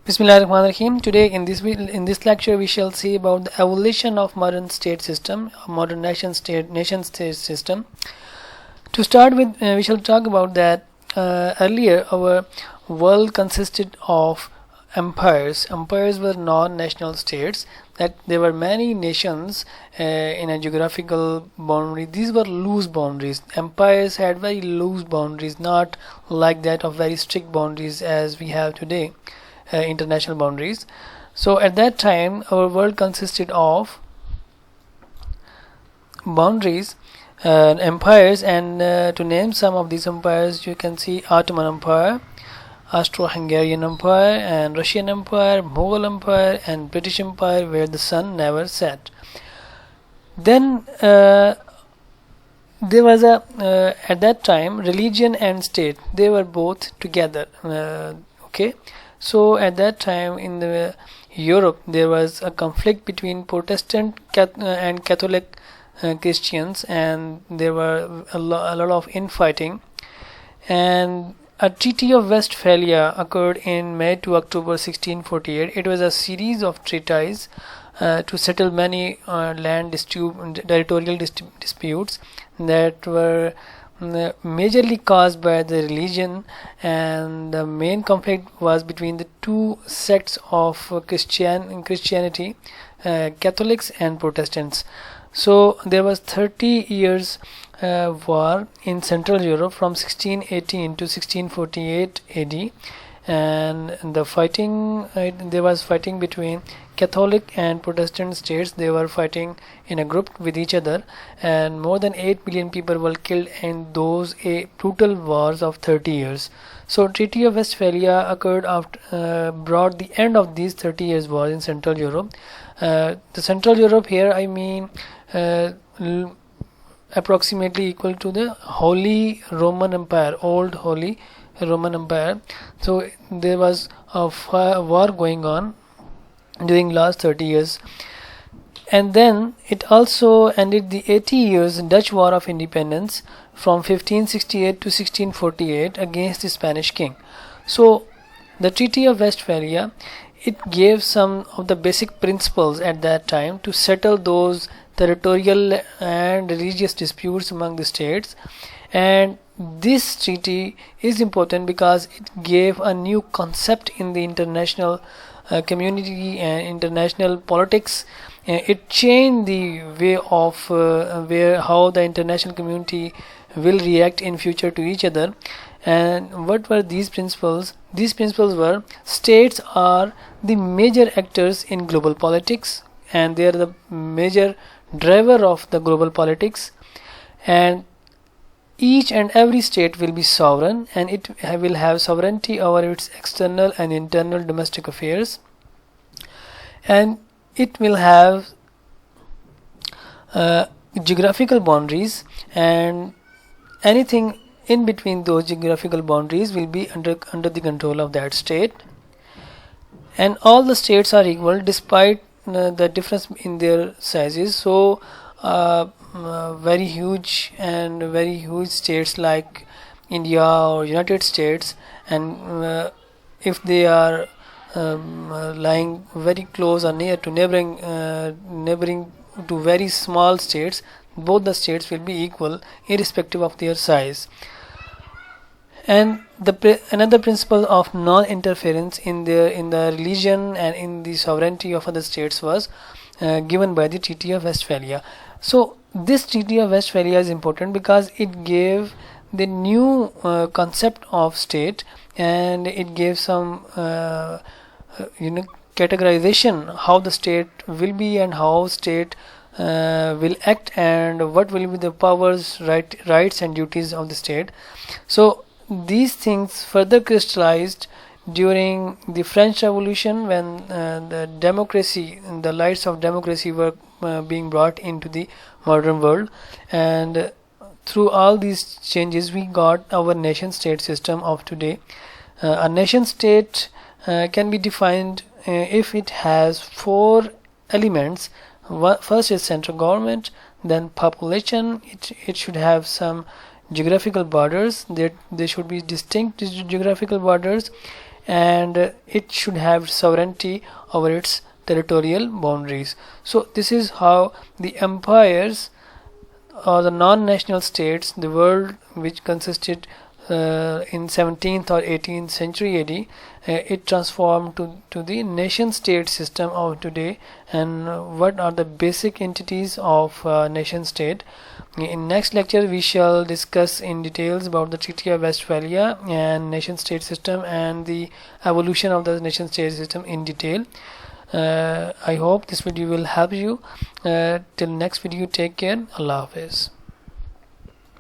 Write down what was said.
Bismillahirrahmanirrahim. Today in this lecture we shall see about the evolution of modern state system, modern nation state system. To start with, we shall talk about that earlier our world consisted of empires. Empires were non-national states. That there were many nations in a geographical boundary. These were loose boundaries. Empires had very loose boundaries, not like that of very strict boundaries as we have today. International boundaries. So at that time our world consisted of boundaries, empires, and to name some of these empires you can see Ottoman Empire, Austro-Hungarian Empire, and Russian Empire, Mughal Empire, and British Empire, where the sun never set. Then there was a at that time religion and state, they were both together. Okay. So at that time in the Europe there was a conflict between Protestant and Catholic Christians, and there were a lot of infighting, and a Treaty of Westphalia occurred in May to October 1648. It was a series of treaties to settle many territorial disputes that were majorly caused by the religion, and the main conflict was between the two sects of Christianity, Catholics and Protestants. So there was 30 years war in Central Europe from 1618 to 1648 AD, and the fighting there was fighting between Catholic and Protestant states. They were fighting in a group with each other, and more than 8 million people were killed in those brutal wars of 30 years. So Treaty of Westphalia occurred after brought the end of these 30 years wars in Central Europe. The Central Europe here I mean approximately equal to the Holy Roman Empire, old Holy Roman Empire. So there was a war going on during last 30 years, and then it also ended the 80 years Dutch War of Independence from 1568 to 1648 against the Spanish king. So the Treaty of Westphalia, it gave some of the basic principles at that time to settle those territorial and religious disputes among the states. And this treaty is important because it gave a new concept in the international community and international politics. It changed the way of how the international community will react in future to each other. And what were these principles? These principles were: states are the major actors in global politics, and they are the major driver of the global politics, and each and every state will be sovereign, and it will have sovereignty over its external and internal domestic affairs, and it will have geographical boundaries, and anything in between those geographical boundaries will be under the control of that state. And all the states are equal despite the difference in their sizes. So very huge states like India or United States, and if they are lying very close or near to neighboring to very small states, both the states will be equal irrespective of their size. And another principle of non-interference in the religion and in the sovereignty of other states was given by the Treaty of Westphalia. So this Treaty of Westphalia is important because it gave the new concept of state, and it gave some categorization how the state will be and how state will act, and what will be the powers, rights and duties of the state. So these things further crystallized during the French Revolution, when the lights of democracy were being brought into the modern world, and through all these changes we got our nation state system of today. A nation state can be defined if it has 4 elements. First is central government, then population. It should have some geographical borders. There should be distinct geographical borders, and it should have sovereignty over its territorial boundaries. So this is how the empires or the non-national states, the world which consisted in 17th or 18th century AD, it transformed to the nation state system of today. And what are the basic entities of nation state? In next lecture we shall discuss in details about the Treaty of Westphalia and nation state system and the evolution of the nation state system in detail. I hope this video will help you. Till next video, take care. Allah Hafiz.